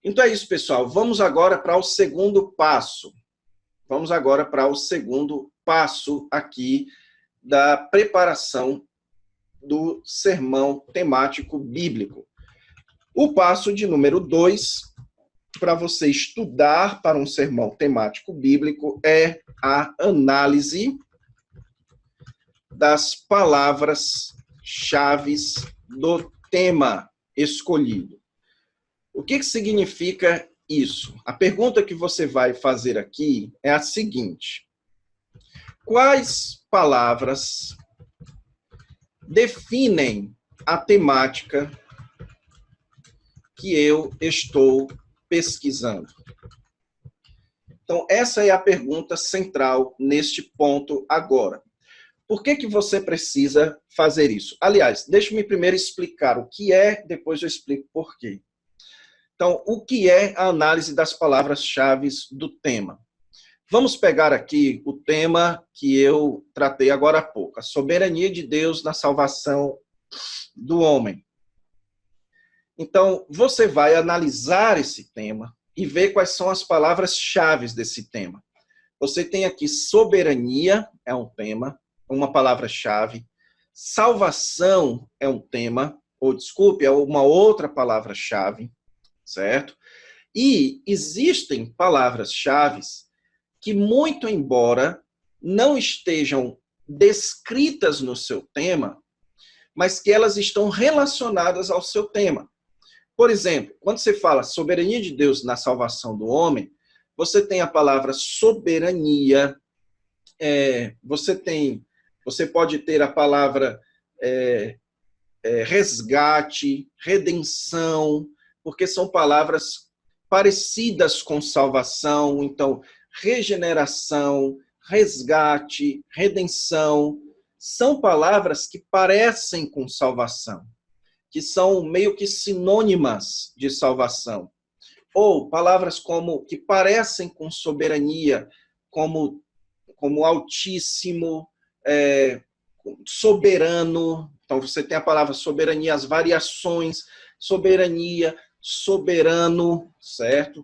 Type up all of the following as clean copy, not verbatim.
Então é isso, pessoal. Vamos agora para o segundo passo. Vamos agora para o segundo passo aqui da preparação do sermão temático bíblico. O passo de número 2, para você estudar para um sermão temático bíblico, é a análise das palavras-chave do tema escolhido. O que significa isso? A pergunta que você vai fazer aqui é a seguinte: quais palavras definem a temática que eu estou pesquisando? Então, essa é a pergunta central neste ponto agora. Por que você precisa fazer isso? Aliás, deixe-me primeiro explicar o que é, depois eu explico por quê. Então, o que é a análise das palavras-chave do tema? Vamos pegar aqui o tema que eu tratei agora há pouco, a soberania de Deus na salvação do homem. Então, você vai analisar esse tema e ver quais são as palavras-chave desse tema. Você tem aqui soberania, é um tema, uma palavra-chave. Salvação é um tema, ou desculpe, é uma outra palavra-chave, certo? E existem palavras-chave que, muito embora não estejam descritas no seu tema, mas que elas estão relacionadas ao seu tema. Por exemplo, quando você fala soberania de Deus na salvação do homem, você tem a palavra soberania, você pode ter a palavra resgate, redenção, porque são palavras parecidas com salvação. Então, regeneração, resgate, redenção, são palavras que parecem com salvação, que são meio que sinônimas de salvação. Ou palavras como que parecem com soberania, como altíssimo, soberano. Então, você tem a palavra soberania, as variações, soberania, soberano, certo?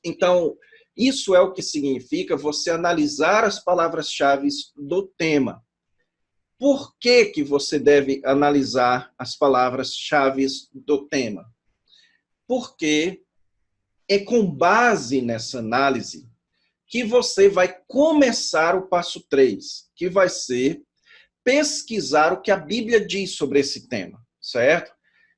Então, isso é o que significa você analisar as palavras-chave do tema. Por que você deve analisar as palavras-chave do tema? Porque é com base nessa análise que você vai começar o passo 3, que vai ser pesquisar o que a Bíblia diz sobre esse tema, certo?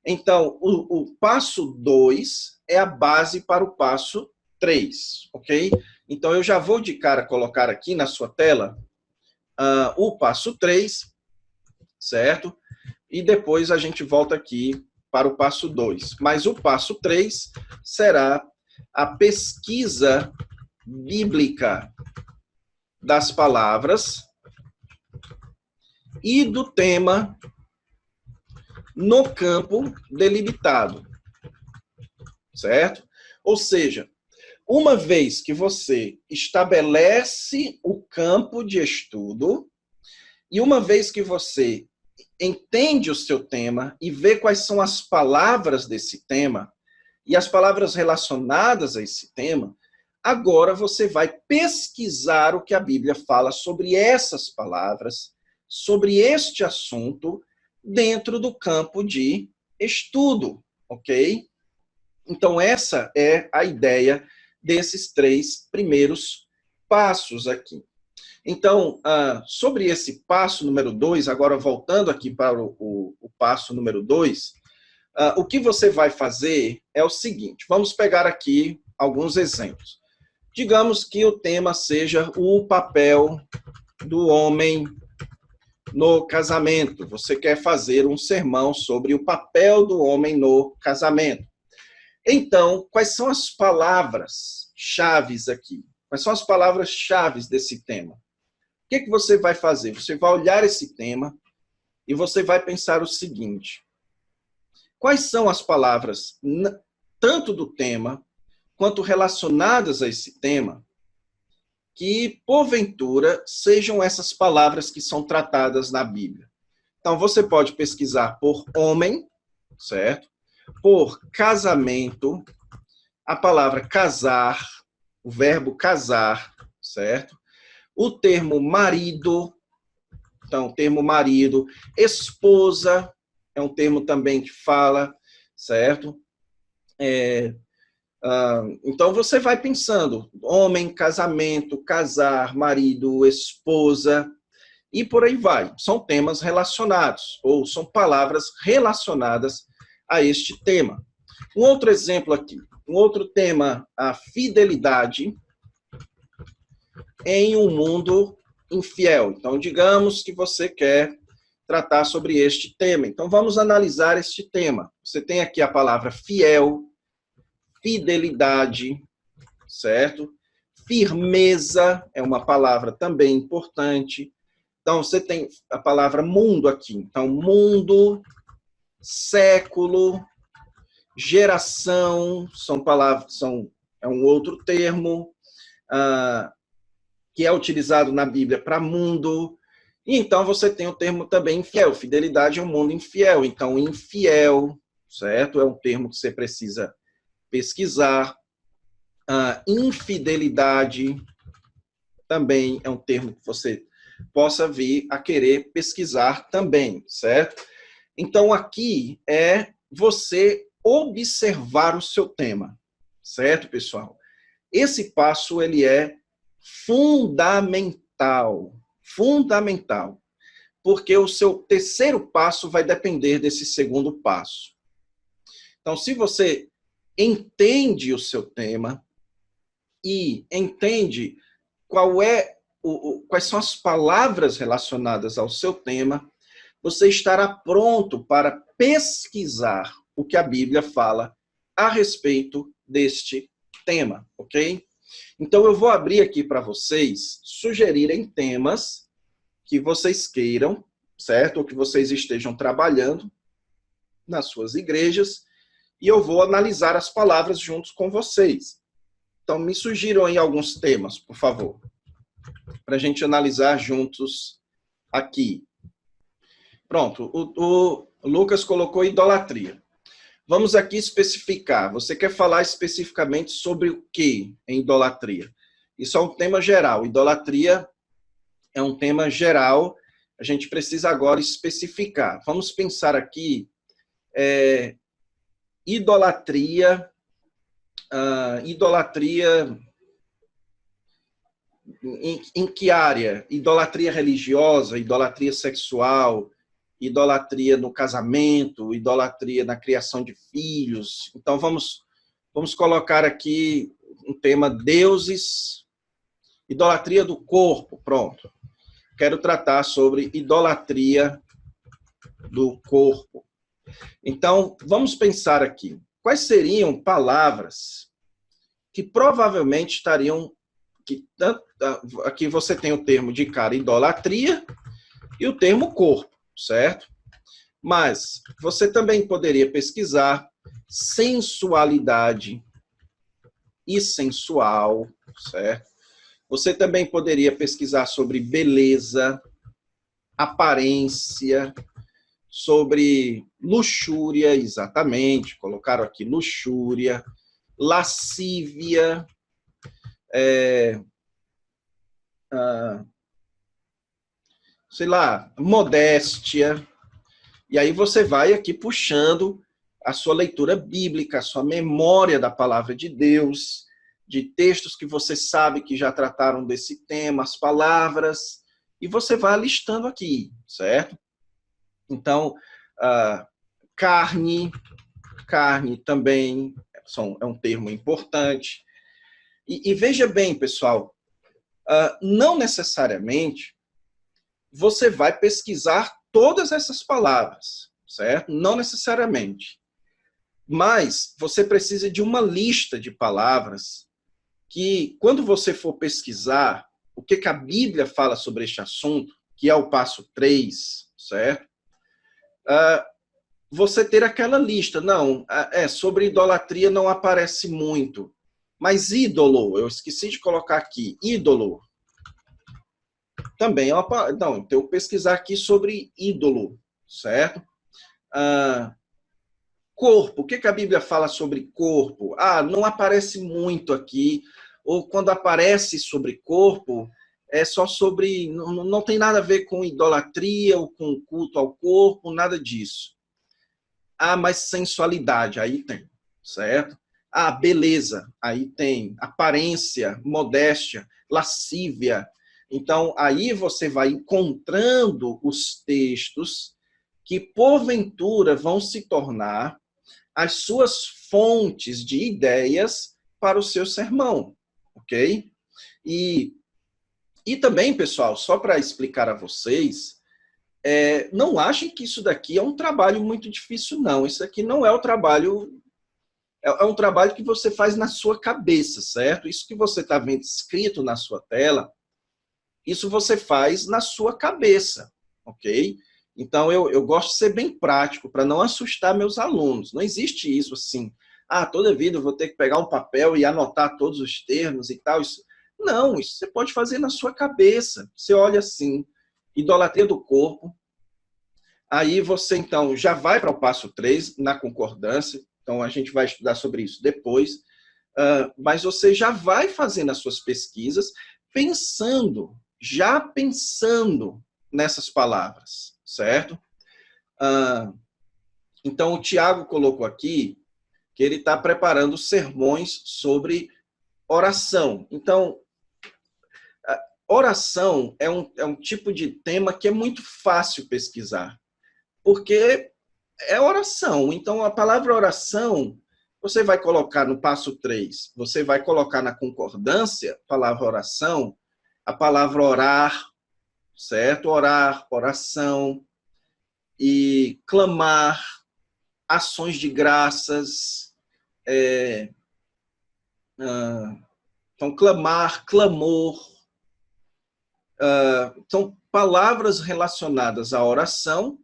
Então, o passo 2 é a base para o passo 3, ok? Então, eu já vou de cara colocar aqui na sua tela o passo 3, certo? E depois a gente volta aqui para o passo 2. Mas o passo 3 será a pesquisa bíblica das palavras e do tema no campo delimitado, certo? Ou seja, uma vez que você estabelece o campo de estudo e uma vez que você entende o seu tema e vê quais são as palavras desse tema e as palavras relacionadas a esse tema, agora você vai pesquisar o que a Bíblia fala sobre essas palavras, sobre este assunto, dentro do campo de estudo, ok? Então, essa é a ideia desses 3 primeiros passos aqui. Então, sobre esse passo número 2, agora voltando aqui para o passo número 2, o que você vai fazer é o seguinte: vamos pegar aqui alguns exemplos. Digamos que o tema seja o papel do homem no casamento. Você quer fazer um sermão sobre o papel do homem no casamento. Então, quais são as palavras-chave aqui? Quais são as palavras-chave desse tema? O que você vai fazer? Você vai olhar esse tema e você vai pensar o seguinte: quais são as palavras, tanto do tema, quanto relacionadas a esse tema, que, porventura, sejam essas palavras que são tratadas na Bíblia? Então, você pode pesquisar por homem, certo? Por casamento, a palavra casar, o verbo casar, certo? O termo marido, então, o termo marido, esposa, é um termo também que fala, certo? Então, você vai pensando, homem, casamento, casar, marido, esposa, e por aí vai. São temas relacionados, ou são palavras relacionadas a este tema. Um outro exemplo aqui, um outro tema, a fidelidade em um mundo infiel. Então, digamos que você quer tratar sobre este tema. Então, vamos analisar este tema. Você tem aqui a palavra fiel, fidelidade, certo? Firmeza é uma palavra também importante. Então, você tem a palavra mundo aqui. Então, mundo, século, geração, são palavras, é um outro termo que é utilizado na Bíblia para mundo. E então, você tem o termo também infiel. Fidelidade é um mundo infiel. Então, infiel, certo? É um termo que você precisa pesquisar. Infidelidade também é um termo que você possa vir a querer pesquisar também, certo? Então, aqui é você observar o seu tema, certo, pessoal? Esse passo, ele é fundamental, fundamental, porque o seu terceiro passo vai depender desse segundo passo. Então, se você entende o seu tema e entende quais são as palavras relacionadas ao seu tema, você estará pronto para pesquisar o que a Bíblia fala a respeito deste tema, ok? Então, eu vou abrir aqui para vocês sugerirem temas que vocês queiram, certo? Ou que vocês estejam trabalhando nas suas igrejas, e eu vou analisar as palavras juntos com vocês. Então, me sugiram aí alguns temas, por favor, para a gente analisar juntos aqui. Pronto, o Lucas colocou idolatria. Vamos aqui especificar. Você quer falar especificamente sobre o que em idolatria? Isso é um tema geral. Idolatria é um tema geral. A gente precisa agora especificar. Vamos pensar aqui, idolatria em que área? Idolatria religiosa, idolatria sexual, idolatria no casamento, idolatria na criação de filhos. Então, vamos colocar aqui um tema deuses, idolatria do corpo, pronto. Quero tratar sobre idolatria do corpo. Então, vamos pensar aqui. Quais seriam palavras que provavelmente estariam... Aqui você tem o termo de cara, idolatria, e o termo corpo, certo? Mas você também poderia pesquisar sensualidade e sensual, certo? Você também poderia pesquisar sobre beleza, aparência, sobre luxúria, exatamente, colocaram aqui luxúria, lascívia, sei lá, modéstia. E aí você vai aqui puxando a sua leitura bíblica, a sua memória da palavra de Deus, de textos que você sabe que já trataram desse tema, as palavras, e você vai listando aqui, certo? Então, carne também é um termo importante. E veja bem, pessoal, não necessariamente você vai pesquisar todas essas palavras, certo? Não necessariamente. Mas você precisa de uma lista de palavras que, quando você for pesquisar o que a Bíblia fala sobre este assunto, que é o passo 3, certo? Você ter aquela lista. Não, sobre idolatria não aparece muito. Mas ídolo, eu esqueci de colocar aqui, ídolo. Também é uma palavra. Não, então eu pesquisar aqui sobre ídolo, certo? Corpo, o que que a Bíblia fala sobre corpo? Ah, não aparece muito aqui, ou quando aparece sobre corpo, é só sobre, não tem nada a ver com idolatria ou com culto ao corpo, nada disso. Ah, mas sensualidade, aí tem, certo? Ah, beleza, aí tem. Aparência, modéstia, lascívia. Então, aí você vai encontrando os textos que, porventura, vão se tornar as suas fontes de ideias para o seu sermão, ok? E, e também, pessoal, só para explicar a vocês, não achem que isso daqui é um trabalho muito difícil, não. Isso aqui não é o trabalho... É um trabalho que você faz na sua cabeça, certo? Isso que você está vendo escrito na sua tela, isso você faz na sua cabeça, ok? Então, eu gosto de ser bem prático, para não assustar meus alunos. Não existe isso assim, toda vida eu vou ter que pegar um papel e anotar todos os termos e tal. Não, isso você pode fazer na sua cabeça. Você olha assim, idolatria do corpo, aí você, então, já vai para o passo 3 na concordância. Então, a gente vai estudar sobre isso depois. Mas você já vai fazendo as suas pesquisas já pensando nessas palavras, certo? Então, o Tiago colocou aqui que ele está preparando sermões sobre oração. Então, oração é um tipo de tema que é muito fácil pesquisar, porque é oração. Então, a palavra oração, você vai colocar no passo 3, você vai colocar na concordância, a palavra oração, a palavra orar, certo? Orar, oração, e clamar, ações de graças, então, clamar, clamor, são palavras relacionadas à oração.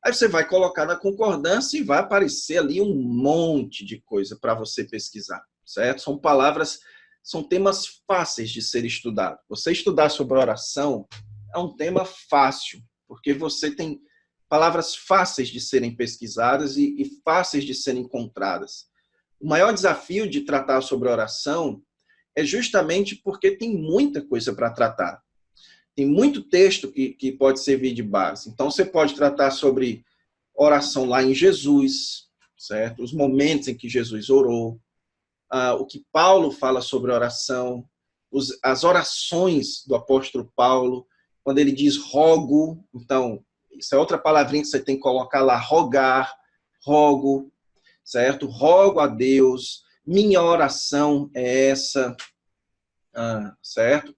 Aí você vai colocar na concordância e vai aparecer ali um monte de coisa para você pesquisar, certo? São palavras, são temas fáceis de ser estudado. Você estudar sobre oração é um tema fácil, porque você tem palavras fáceis de serem pesquisadas e fáceis de serem encontradas. O maior desafio de tratar sobre oração é justamente porque tem muita coisa para tratar. Tem muito texto que pode servir de base. Então, você pode tratar sobre oração lá em Jesus, certo? Os momentos em que Jesus orou, o que Paulo fala sobre oração, as orações do apóstolo Paulo, quando ele diz rogo, então, isso é outra palavrinha que você tem que colocar lá, rogar, rogo, certo? Rogo a Deus, minha oração é essa, certo?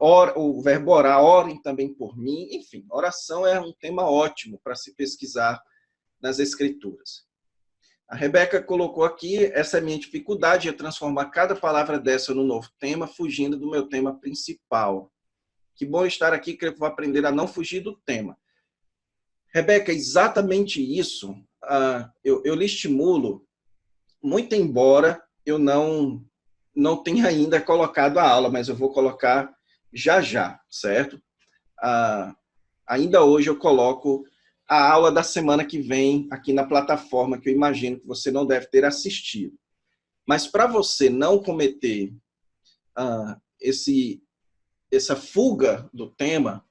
O verbo orar, orem também por mim. Enfim, oração é um tema ótimo para se pesquisar nas Escrituras. A Rebeca colocou aqui, essa é a minha dificuldade, é transformar cada palavra dessa no novo tema, fugindo do meu tema principal. Que bom estar aqui, que eu vou aprender a não fugir do tema. Rebeca, exatamente isso, eu lhe estimulo, muito embora eu não tenha ainda colocado a aula, mas eu vou colocar já, certo? Ainda hoje eu coloco a aula da semana que vem aqui na plataforma, que eu imagino que você não deve ter assistido. Mas para você não cometer essa fuga do tema,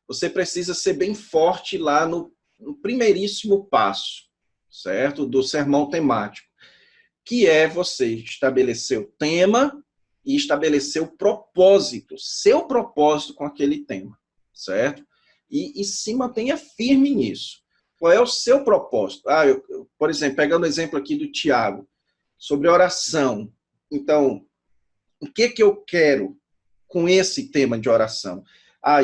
você precisa ser bem forte lá no primeiríssimo passo, certo? Do sermão temático, que é você estabelecer o tema e estabelecer o propósito, seu propósito com aquele tema, certo? E se mantenha firme nisso. Qual é o seu propósito? Por exemplo, pegando o exemplo aqui do Tiago, sobre oração. Então, o que eu quero com esse tema de oração?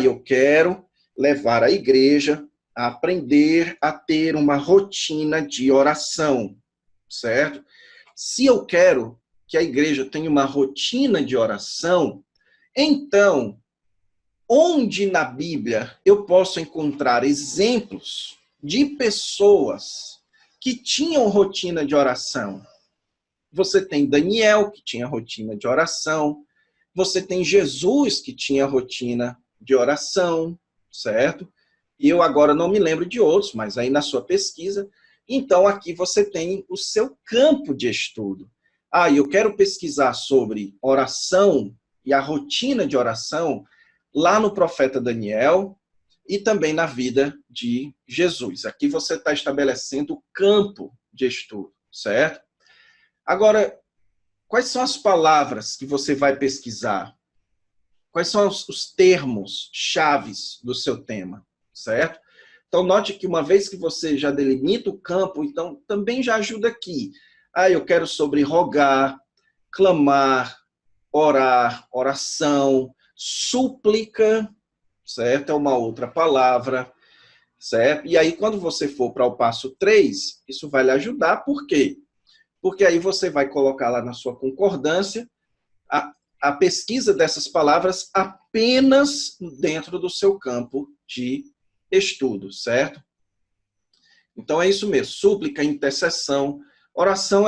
Eu quero levar a igreja a aprender a ter uma rotina de oração, certo? Se eu quero que a igreja tenha uma rotina de oração, então, onde na Bíblia eu posso encontrar exemplos de pessoas que tinham rotina de oração? Você tem Daniel, que tinha rotina de oração. Você tem Jesus, que tinha rotina de oração, certo? E eu agora não me lembro de outros, mas aí na sua pesquisa, Então, aqui você tem o seu campo de estudo. Ah, eu quero pesquisar sobre oração e a rotina de oração lá no profeta Daniel e também na vida de Jesus. Aqui você está estabelecendo o campo de estudo, certo? Agora, quais são as palavras que você vai pesquisar? Quais são os termos chaves do seu tema, certo? Então, note que uma vez que você já delimita o campo, então também já ajuda aqui. Ah, eu quero sobre rogar, clamar, orar, oração, súplica, certo? É uma outra palavra, certo? E aí, quando você for para o passo 3, isso vai lhe ajudar, por quê? Porque aí você vai colocar lá na sua concordância a pesquisa dessas palavras apenas dentro do seu campo de estudo, certo? Então é isso mesmo, súplica, intercessão, oração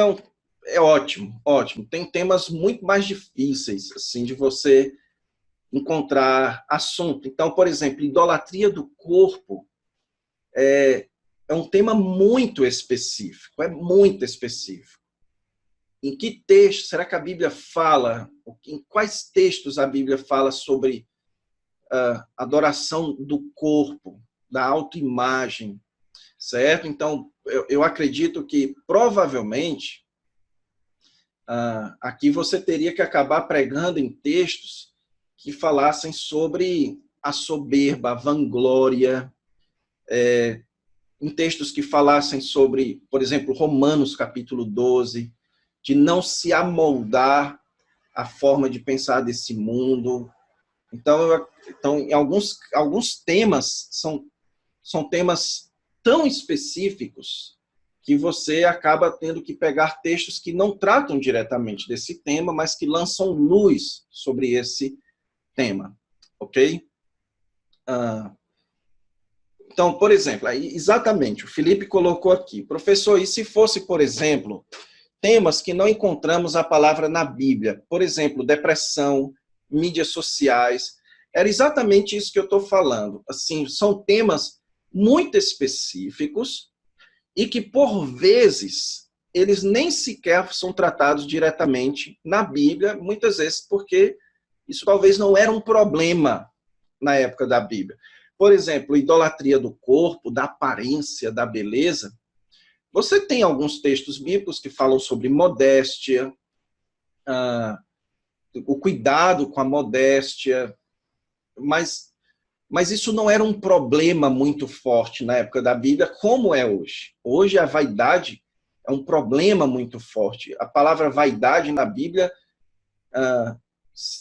é ótimo, ótimo. Tem temas muito mais difíceis, assim, de você encontrar assunto. Então, por exemplo, idolatria do corpo é um tema muito específico, é muito específico. Em que texto será que a Bíblia fala? Em quais textos a Bíblia fala sobre adoração do corpo, da autoimagem, certo? Então, eu acredito que, provavelmente, aqui você teria que acabar pregando em textos que falassem sobre a soberba, a vanglória, em textos que falassem sobre, por exemplo, Romanos capítulo 12, de não se amoldar à forma de pensar desse mundo. Então em alguns temas, são temas tão específicos que você acaba tendo que pegar textos que não tratam diretamente desse tema, mas que lançam luz sobre esse tema, ok? Então, por exemplo, exatamente, o Felipe colocou aqui, professor, e se fosse, por exemplo, temas que não encontramos a palavra na Bíblia, por exemplo, depressão, mídias sociais, era exatamente isso que eu estou falando. Assim, são temas muito específicos e que, por vezes, eles nem sequer são tratados diretamente na Bíblia, muitas vezes porque isso talvez não era um problema na época da Bíblia. Por exemplo, idolatria do corpo, da aparência, da beleza. Você tem alguns textos bíblicos que falam sobre modéstia, o cuidado com a modéstia, mas isso não era um problema muito forte na época da Bíblia, como é hoje. Hoje a vaidade é um problema muito forte. A palavra vaidade na Bíblia,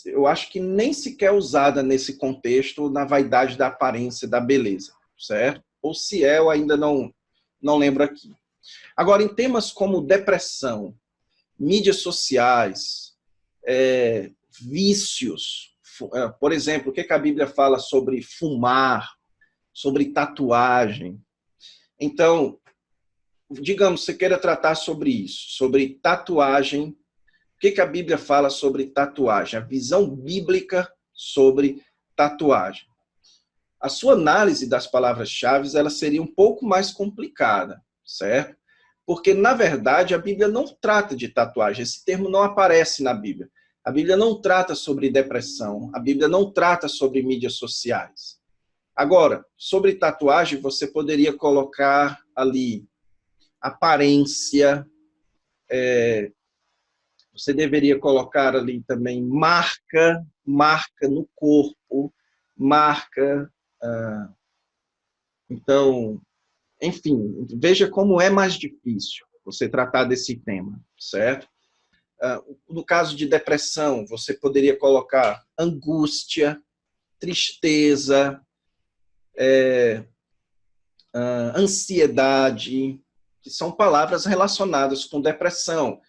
eu acho que nem sequer é usada nesse contexto, na vaidade da aparência, da beleza, certo? Ou se é, eu ainda não lembro aqui. Agora, em temas como depressão, mídias sociais, vícios, por exemplo, o que a Bíblia fala sobre fumar, sobre tatuagem. Então, digamos, você queira tratar sobre isso, sobre tatuagem. O que a Bíblia fala sobre tatuagem? A visão bíblica sobre tatuagem. A sua análise das palavras-chave, ela seria um pouco mais complicada, certo? Porque, na verdade, a Bíblia não trata de tatuagem. Esse termo não aparece na Bíblia. A Bíblia não trata sobre depressão. A Bíblia não trata sobre mídias sociais. Agora, sobre tatuagem, você poderia colocar ali aparência, você deveria colocar ali também marca no corpo, marca. Então, enfim, veja como é mais difícil você tratar desse tema, certo? No caso de depressão, você poderia colocar angústia, tristeza, ansiedade, que são palavras relacionadas com depressão.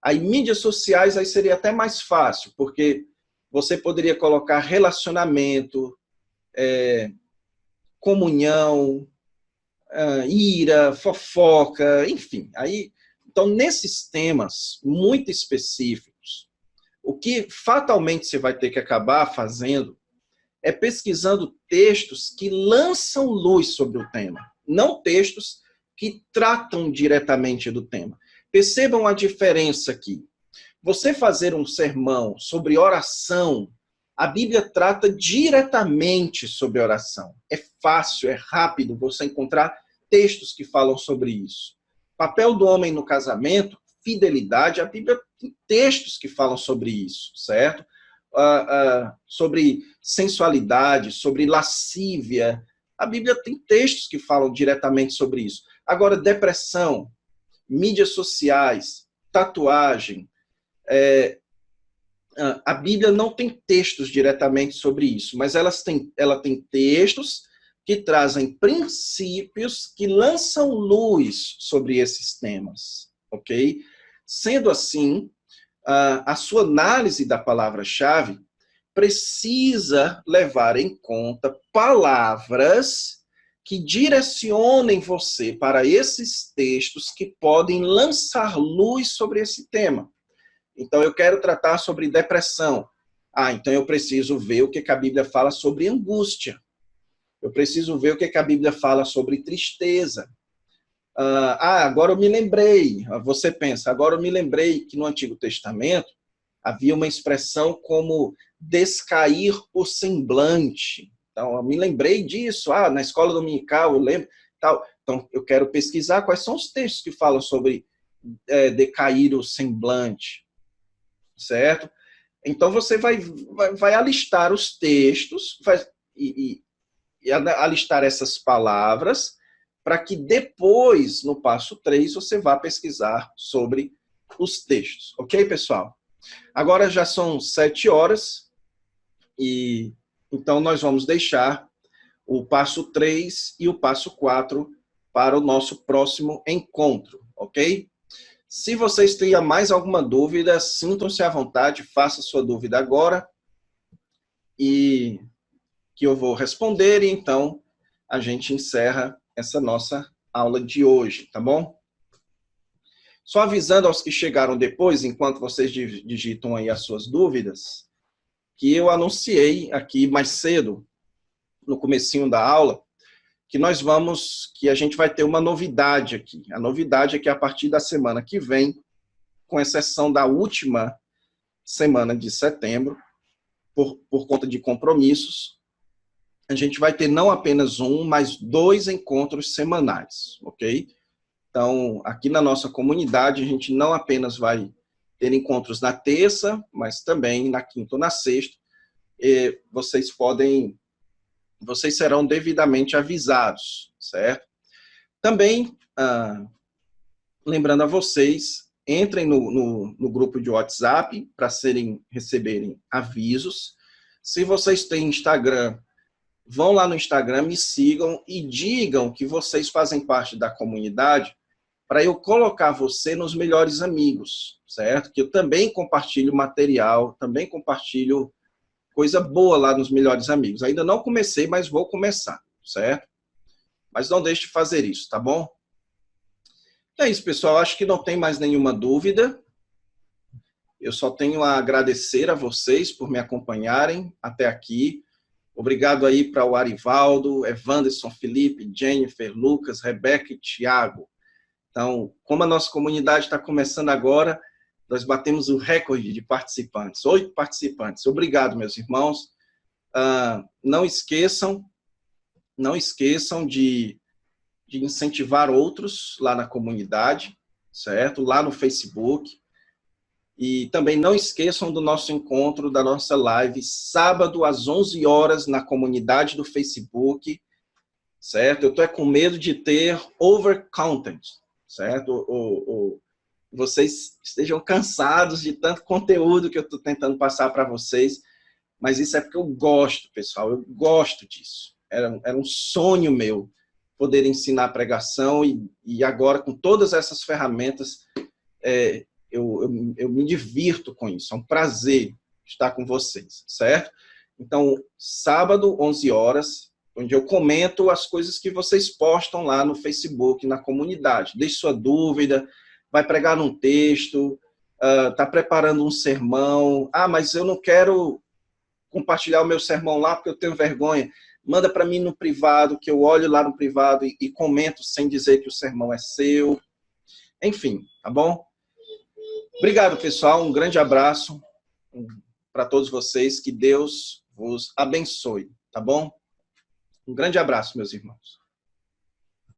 Aí, mídias sociais, aí seria até mais fácil, porque você poderia colocar relacionamento, comunhão, ira, fofoca, enfim. Aí, então, nesses temas muito específicos, o que fatalmente você vai ter que acabar fazendo é pesquisando textos que lançam luz sobre o tema, não textos que tratam diretamente do tema. Percebam a diferença aqui. Você fazer um sermão sobre oração, a Bíblia trata diretamente sobre oração. É fácil, é rápido você encontrar textos que falam sobre isso. Papel do homem no casamento, fidelidade, a Bíblia tem textos que falam sobre isso, certo? Sobre sensualidade, sobre lascívia. A Bíblia tem textos que falam diretamente sobre isso. Agora, depressão, mídias sociais, tatuagem, a Bíblia não tem textos diretamente sobre isso, mas ela tem textos que trazem princípios que lançam luz sobre esses temas, ok? Sendo assim, a sua análise da palavra-chave precisa levar em conta palavras que direcionem você para esses textos que podem lançar luz sobre esse tema. Então, eu quero tratar sobre depressão. Então eu preciso ver o que a Bíblia fala sobre angústia. Eu preciso ver o que a Bíblia fala sobre tristeza. Agora eu me lembrei. Você pensa, agora eu me lembrei que no Antigo Testamento havia uma expressão como descair o semblante. Então, eu me lembrei disso. Na escola dominical eu lembro. Tal. Então, eu quero pesquisar quais são os textos que falam sobre decair o semblante. Certo? Então, você vai alistar os textos e alistar essas palavras para que depois, no passo 3, você vá pesquisar sobre os textos. Ok, pessoal? Agora já são 7 horas e então nós vamos deixar o passo 3 e o passo 4 para o nosso próximo encontro, ok? Se vocês têm mais alguma dúvida, sintam-se à vontade, faça sua dúvida agora e que eu vou responder e então a gente encerra essa nossa aula de hoje, tá bom? Só avisando aos que chegaram depois, enquanto vocês digitam aí as suas dúvidas, que eu anunciei aqui mais cedo, no comecinho da aula, que a gente vai ter uma novidade aqui. A novidade é que a partir da semana que vem, com exceção da última semana de setembro, por conta de compromissos, a gente vai ter não apenas um, mas 2 encontros semanais, ok? Então, aqui na nossa comunidade, a gente não apenas vai ter encontros na terça, mas também na quinta ou na sexta. E vocês serão devidamente avisados, certo? Também, lembrando a vocês, entrem no grupo de WhatsApp para receberem avisos. Se vocês têm Instagram, vão lá no Instagram, me sigam e digam que vocês fazem parte da comunidade para eu colocar você nos melhores amigos, certo? Que eu também compartilho material, também compartilho coisa boa lá nos melhores amigos. Ainda não comecei, mas vou começar, certo? Mas não deixe de fazer isso, tá bom? É isso, pessoal. Acho que não tem mais nenhuma dúvida. Eu só tenho a agradecer a vocês por me acompanharem até aqui. Obrigado aí para o Arivaldo, Evanderson, Felipe, Jennifer, Lucas, Rebeca e Thiago. Então, como a nossa comunidade está começando agora, nós batemos o recorde de participantes, 8 participantes. Obrigado, meus irmãos. Não esqueçam de incentivar outros lá na comunidade, certo? Lá no Facebook. E também não esqueçam do nosso encontro, da nossa live, sábado às 11 horas na comunidade do Facebook, certo? Eu estou com medo de ter overcontent, certo? Vocês estejam cansados de tanto conteúdo que eu estou tentando passar para vocês, mas isso é porque eu gosto, pessoal, eu gosto disso. Era um sonho meu poder ensinar pregação e agora, com todas essas ferramentas, eu me divirto com isso. É um prazer estar com vocês, certo? Então, sábado, 11 horas, onde eu comento as coisas que vocês postam lá no Facebook, na comunidade. Deixe sua dúvida, vai pregar num texto, está preparando um sermão. Mas eu não quero compartilhar o meu sermão lá porque eu tenho vergonha. manda para mim no privado, que eu olho lá no privado e comento sem dizer que o sermão é seu. Enfim, tá bom? Obrigado, pessoal. Um grande abraço para todos vocês. Que Deus vos abençoe, tá bom? Um grande abraço, meus irmãos.